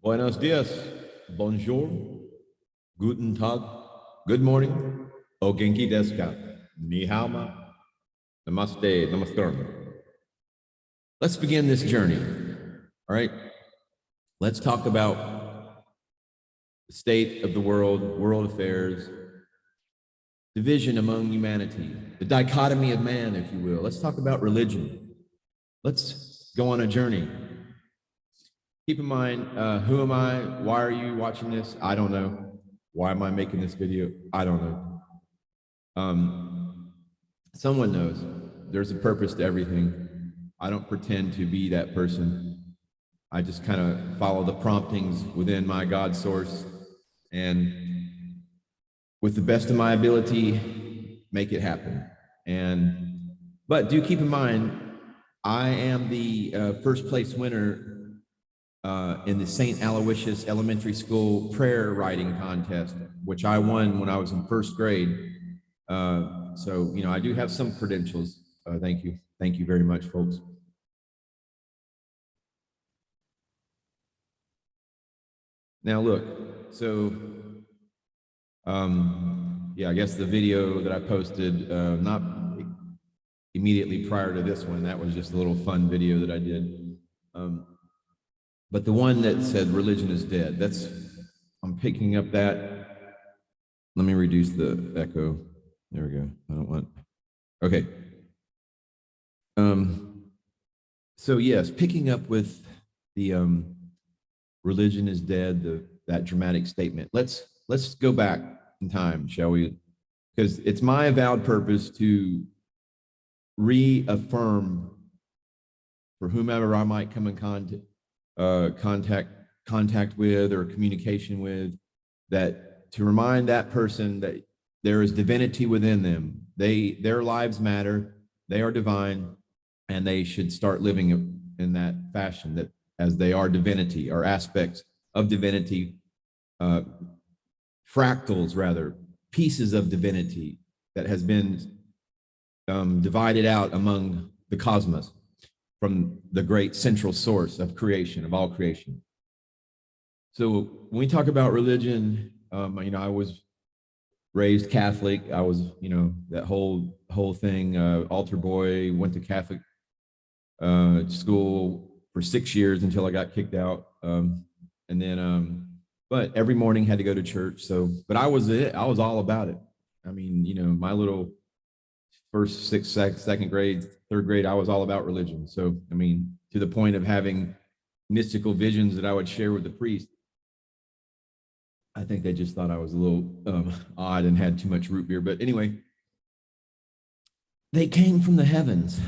Buenos dias, bonjour, guten tag, good morning, o genki desu ka, ni hao ma, namaste, namaskaram. Let's begin this journey, all right? Let's talk about the state of the world, world affairs, division among humanity, the dichotomy of man, if you will. Let's talk about religion. Let's go on a journey. Keep in mind, who am I? Why are you watching this? I don't know. Why am I making this video? I don't know. Someone knows. There's a purpose to everything. I don't pretend to be that person. I just kind of follow the promptings within my God source and with the best of my ability, make it happen. But do keep in mind, I am the first place winner in the St. Aloysius Elementary School prayer writing contest, which I won when I was in first grade. So, I do have some credentials. Thank you. Thank you very much, folks. Now, look, so, I guess the video that I posted, not immediately prior to this one, that was just a little fun video that I did. But the one that said religion is dead, I'm picking up that. Let me reduce the echo. There we go. I don't want, okay. So yes, picking up with the religion is dead, that dramatic statement. Let's go back in time, shall we? Because it's my avowed purpose to reaffirm for whomever I might come in contact with or communication with, that to remind that person that there is divinity within them. Their lives matter, they are divine, and they should start living in that fashion, that as they are divinity, or aspects of divinity, fractals rather, pieces of divinity that has been divided out among the cosmos from the great central source of creation, of all creation. So when we talk about religion, I was raised Catholic. I was, that whole thing, altar boy, went to Catholic school for 6 years until I got kicked out. But every morning had to go to church. So, but I was all about it. I mean, my little first, second grade, third grade, I was all about religion. So, I mean, to the point of having mystical visions that I would share with the priest. I think they just thought I was a little odd and had too much root beer. But anyway, they came from the heavens.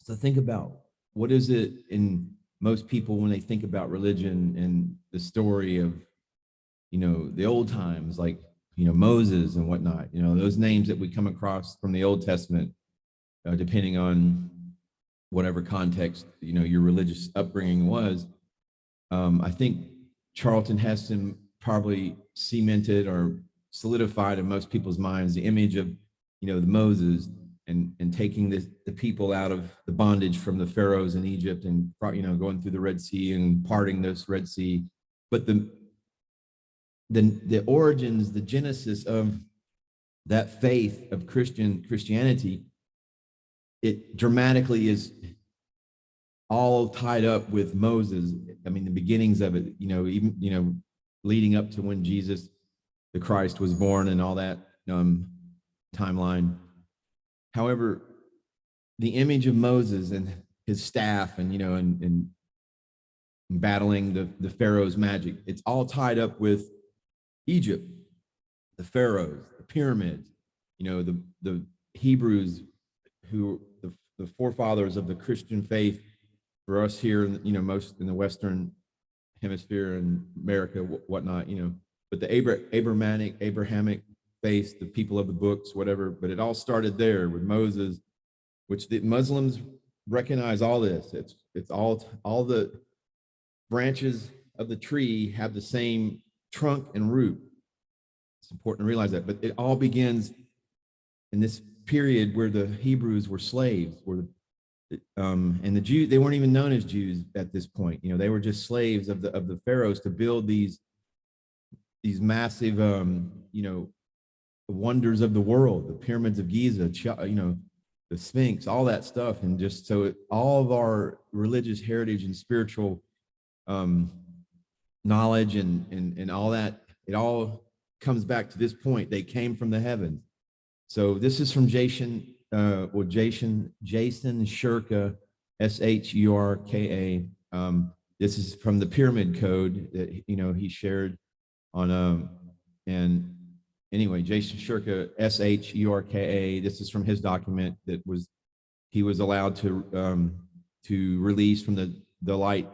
So think about, what is it in most people when they think about religion and the story of, the old times, like, Moses and whatnot, those names that we come across from the Old Testament, depending on whatever context, your religious upbringing was. I think Charlton Heston probably cemented or solidified in most people's minds the image of, the Moses and taking the people out of the bondage from the Pharaohs in Egypt and, going through the Red Sea and parting this Red Sea. But the origins, the genesis of that faith of Christianity, it dramatically is all tied up with Moses. I mean, the beginnings of it, even, leading up to when Jesus, the Christ, was born and all that timeline. However, the image of Moses and his staff and, and battling the Pharaoh's magic, it's all tied up with Egypt, the Pharaohs, the pyramids, the Hebrews, who the forefathers of the Christian faith for us here, most in the Western hemisphere and America, whatnot, but the Abrahamic faith, the people of the books, whatever, but it all started there with Moses, which the Muslims recognize all this. It's all the branches of the tree have the same trunk and root. It's important to realize that, but it all begins in this period where the Hebrews were slaves, where And the Jews, they weren't even known as Jews at this point. They were just slaves of the pharaohs to build these massive, wonders of the world, the pyramids of Giza, the Sphinx, all that stuff. And just so all of our religious heritage and spiritual knowledge and all that, it all comes back to this point. They came from the heavens. So this is from Jason Shurka, Shurka. This is from the pyramid code that he shared on and anyway, Jason Shurka, Shurka. This is from his document that he was allowed to release from the light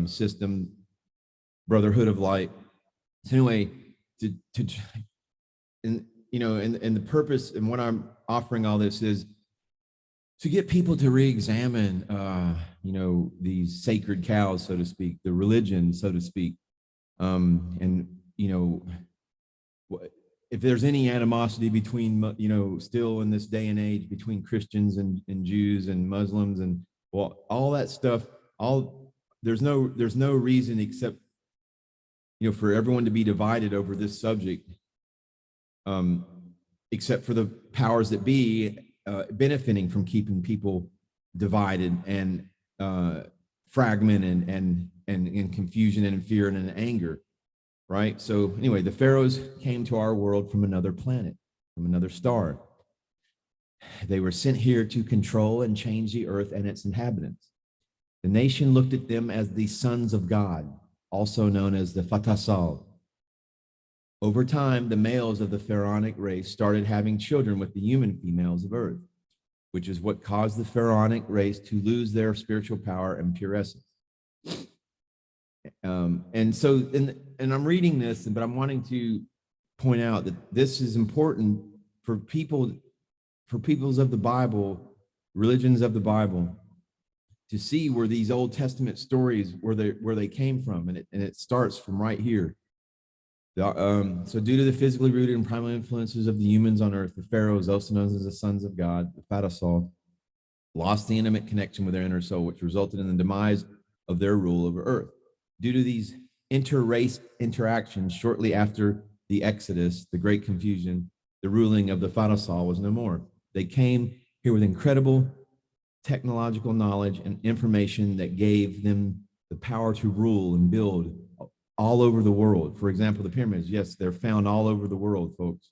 system, Brotherhood of Light. So anyway, and the purpose and what I'm offering all this is to get people to re-examine, these sacred cows, so to speak, the religion, so to speak, and if there's any animosity between, still in this day and age between Christians and Jews and Muslims and all that stuff, there's no reason except, for everyone to be divided over this subject, except for the powers that be benefiting from keeping people divided and fragmented and in confusion and in fear and in anger. Right. So anyway, the pharaohs came to our world from another planet, from another star. They were sent here to control and change the earth and its inhabitants. The nation looked at them as the sons of God, also known as the Fatahotap. Over time, the males of the pharaonic race started having children with the human females of earth, which is what caused the pharaonic race to lose their spiritual power and pure essence. And I'm reading this, but I'm wanting to point out that this is important for peoples of the Bible, religions of the Bible, to see where these Old Testament stories where they came from, and it starts from right here. So due to the physically rooted and primal influences of the humans on earth, the pharaohs, also known as the sons of God, the Fatahotap, lost the intimate connection with their inner soul, which resulted in the demise of their rule over earth. Due to these inter-race interactions, shortly after the Exodus, the Great Confusion, the ruling of the Pharaohs was no more. They came here with incredible technological knowledge and information that gave them the power to rule and build all over the world. For example, the pyramids, yes, they're found all over the world, folks.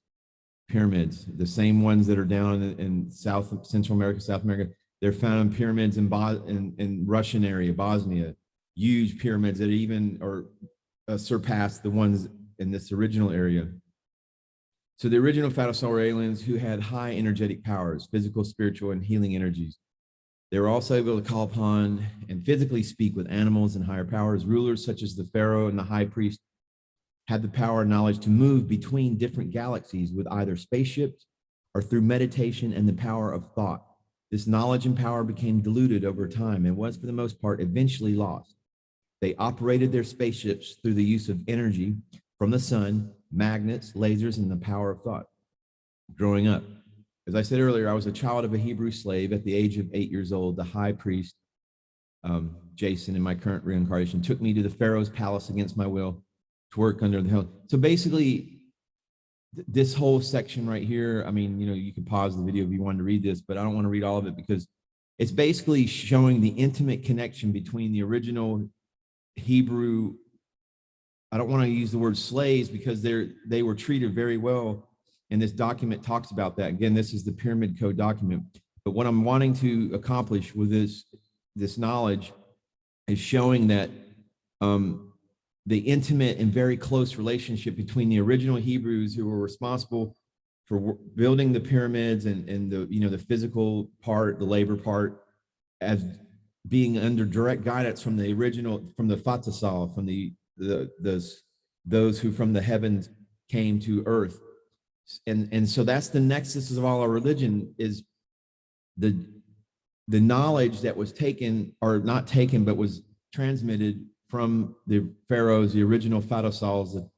Pyramids, the same ones that are down in Central America, South America, they're found in pyramids in Russian area, Bosnia. Huge pyramids that even surpass the ones in this original area. So the original Pharaohs were aliens who had high energetic powers, physical, spiritual, and healing energies. They were also able to call upon and physically speak with animals and higher powers. Rulers such as the Pharaoh and the high priest had the power and knowledge to move between different galaxies with either spaceships or through meditation and the power of thought. This knowledge and power became diluted over time and was, for the most part, eventually lost. They operated their spaceships through the use of energy from the sun, magnets, lasers, and the power of thought. Growing up, as I said earlier, I was a child of a Hebrew slave. At the age of 8 years old, the high priest, Jason, in my current reincarnation, took me to the Pharaoh's palace against my will to work under the hill. So basically, this whole section right here, I mean, you can pause the video if you wanted to read this, but I don't want to read all of it because it's basically showing the intimate connection between the original Hebrew, I don't want to use the word slaves because they were treated very well. And this document talks about that. Again, this is the Pyramid Code document. But what I'm wanting to accomplish with this knowledge is showing that the intimate and very close relationship between the original Hebrews who were responsible for building the pyramids and the physical part, the labor part, as being under direct guidance from the Fatahotap, from those who from the heavens came to earth. And so that's the nexus of all our religion, is the knowledge that was taken, or not taken, but was transmitted from the pharaohs, the original Pharaohs,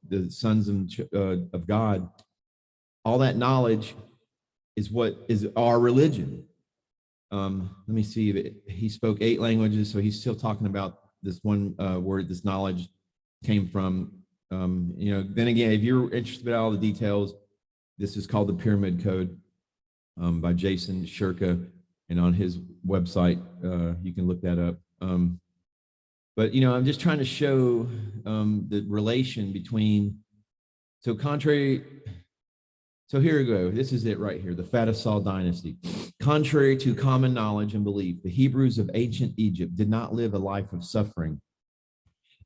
the sons of God. All that knowledge is what is our religion. Let me see. He spoke 8 languages, so he's still talking about this one word, this knowledge came from. Then again, if you're interested in all the details, this is called the Pyramid Code by Jason Shirka, and on his website, you can look that up. But I'm just trying to show the relation between. So contrary. So here we go. This is it right here, the Fatahotap dynasty. Contrary to common knowledge and belief, the Hebrews of ancient Egypt did not live a life of suffering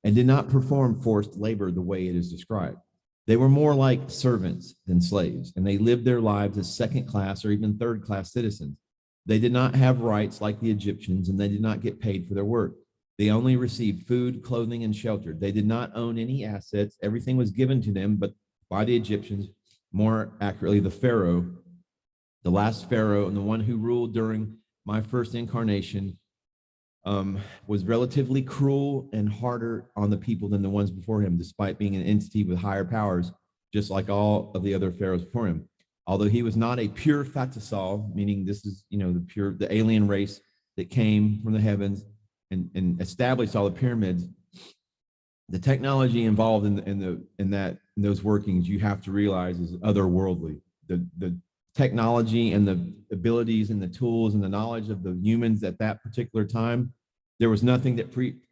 and did not perform forced labor the way it is described. They were more like servants than slaves, and they lived their lives as second-class or even third-class citizens. They did not have rights like the Egyptians, and they did not get paid for their work. They only received food, clothing, and shelter. They did not own any assets. Everything was given to them, but by the Egyptians, more accurately, the Pharaoh, the last Pharaoh, and the one who ruled during my first incarnation, was relatively cruel and harder on the people than the ones before him, despite being an entity with higher powers, just like all of the other pharaohs before him. Although he was not a pure Fatahotap, meaning this is the alien race that came from the heavens and established all the pyramids. The technology involved in those workings, you have to realize, is otherworldly. The technology and the abilities and the tools and the knowledge of the humans at that particular time, there was nothing that predated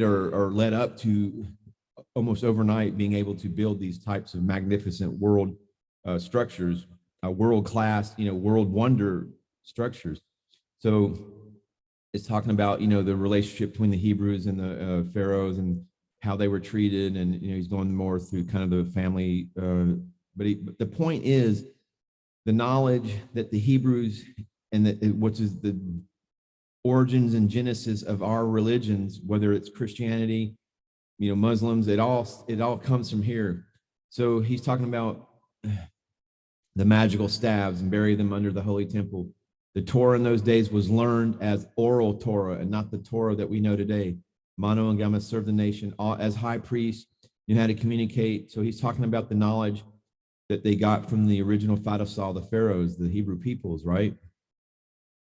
or led up to almost overnight being able to build these types of magnificent world structures, world class, world wonder structures. So it's talking about the relationship between the Hebrews and the Pharaohs and how they were treated, and he's going more through kind of the family. But the point is the knowledge that the Hebrews which is the origins and genesis of our religions, whether it's Christianity, Muslims, it all comes from here. So he's talking about the magical staves and bury them under the holy temple. The Torah in those days was learned as oral Torah and not the Torah that we know today. Mano and Gamma served the nation as high priests, knew how to communicate. So he's talking about the knowledge that they got from the original Fatahotap, the Pharaohs, the Hebrew peoples, right?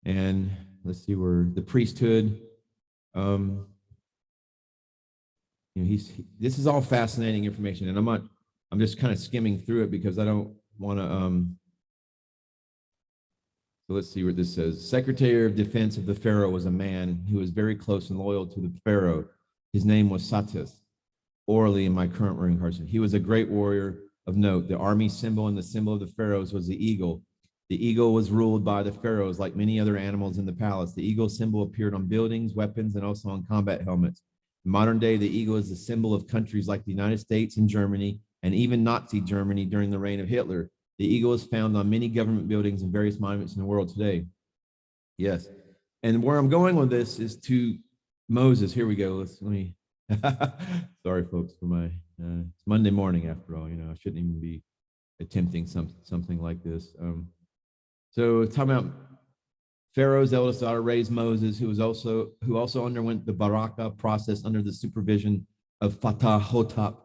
And let's see where the priesthood. This is all fascinating information, and I'm just kind of skimming through it because I don't want to. So let's see what this says. Secretary of Defense of the Pharaoh was a man who was very close and loyal to the Pharaoh. His name was Satis, orally in my current reincarnation. He was a great warrior of note. The army symbol and the symbol of the Pharaohs was the eagle. The eagle was ruled by the Pharaohs like many other animals in the palace. The eagle symbol appeared on buildings, weapons, and also on combat helmets. In modern day, the eagle is the symbol of countries like the United States and Germany, and even Nazi Germany during the reign of Hitler. The eagle is found on many government buildings and various monuments in the world today. Yes. And where I'm going with this is to Moses. Here we go. Let me. Sorry, folks, for my. It's Monday morning after all. I shouldn't even be attempting something like this. So talking about Pharaoh's eldest daughter raised Moses, who also underwent the Baraka process under the supervision of Fatahotap.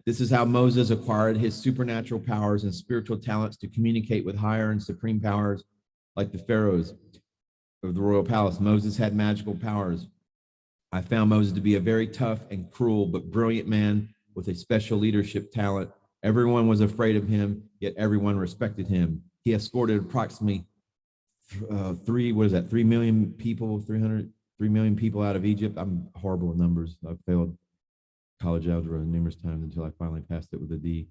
This is how Moses acquired his supernatural powers and spiritual talents to communicate with higher and supreme powers like the Pharaohs of the royal palace. Moses had magical powers. I found Moses to be a very tough and cruel but brilliant man with a special leadership talent. Everyone was afraid of him, yet everyone respected him. He escorted approximately 3 million people, 3 million people out of Egypt. I'm horrible at numbers. I've failed college algebra numerous times until I finally passed it with a D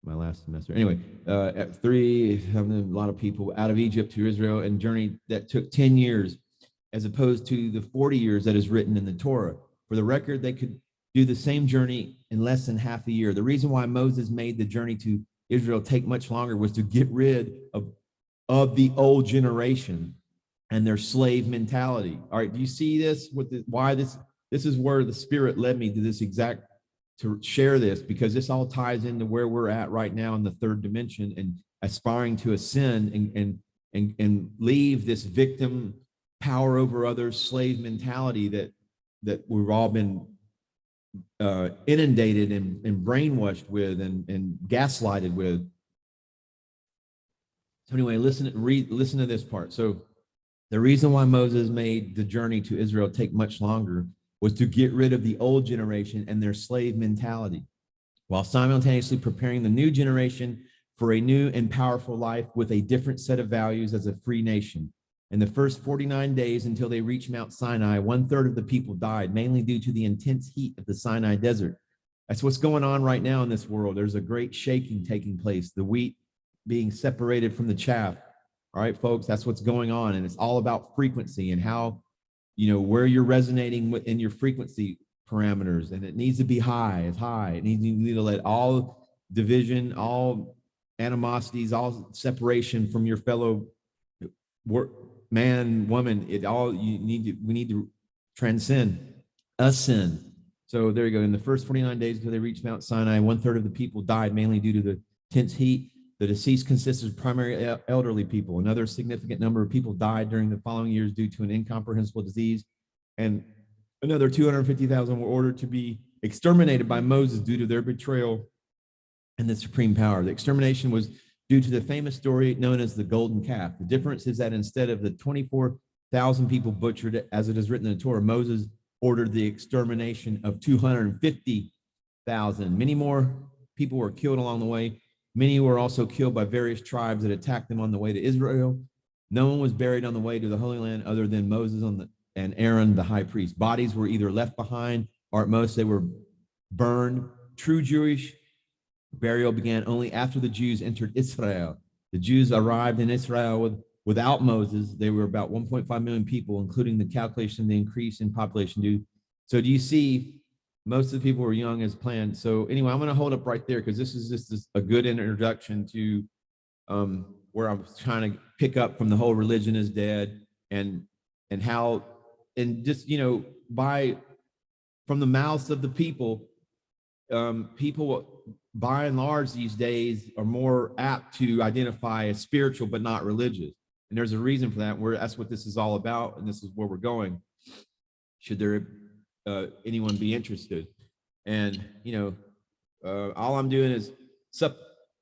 my last semester. Anyway, a lot of people out of Egypt to Israel, and journey that took 10 years as opposed to the 40 years that is written in the Torah. For the record, they could do the same journey in less than half a year. The reason why Moses made the journey to Israel take much longer was to get rid of the old generation and their slave mentality. All right, do you see this? This is where the Spirit led me to this exact, to share this, because this all ties into where we're at right now in the third dimension and aspiring to ascend and leave this victim power over others slave mentality that we've all been inundated and brainwashed with and gaslighted with. So anyway, listen to this part. So the reason why Moses made the journey to Israel take much longer was to get rid of the old generation and their slave mentality, while simultaneously preparing the new generation for a new and powerful life with a different set of values as a free nation. In the first 49 days until they reached Mount Sinai, 1/3 of the people died, mainly due to the intense heat of the Sinai Desert. That's what's going on right now in this world. There's a great shaking taking place, the wheat being separated from the chaff. All right, folks, that's what's going on. And it's all about frequency and how, where you're resonating in your frequency parameters. And it needs to be high, it's high. You need to let all division, all animosities, all separation from your fellow man, woman, we need to transcend, ascend. So there you go. In the first 49 days until they reached Mount Sinai, 1/3 of the people died, mainly due to the intense heat. The deceased consisted of primarily elderly people. Another significant number of people died during the following years due to an incomprehensible disease. And another 250,000 were ordered to be exterminated by Moses due to their betrayal and the supreme power. The extermination was due to the famous story known as the golden calf. The difference is that instead of the 24,000 people butchered, as it is written in the Torah, Moses ordered the extermination of 250,000. Many more people were killed along the way. Many were also killed by various tribes that attacked them on the way to Israel. No one was buried on the way to the Holy Land other than Moses and Aaron, the high priest. Bodies were either left behind or at most they were burned. True Jewish burial began only after the Jews entered Israel. The Jews arrived in Israel without Moses. They were about 1.5 million people, including the calculation of the increase in population. So do you see, most of the people were young as planned. So anyway, I'm going to hold up right there because this is just a good introduction to where I'm trying to pick up from the whole religion is dead and how, and just, from the mouths of the people, people by and large these days are more apt to identify as spiritual but not religious. And there's a reason for that. That's what this is all about, and this is where we're going. Should there anyone be interested? And all I'm doing is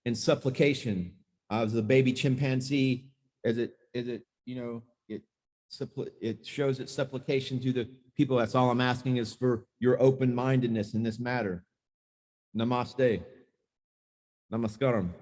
in supplication. As a baby chimpanzee, it shows its supplication to the people. That's all I'm asking is for your open-mindedness in this matter. Namaste. Namaskaram.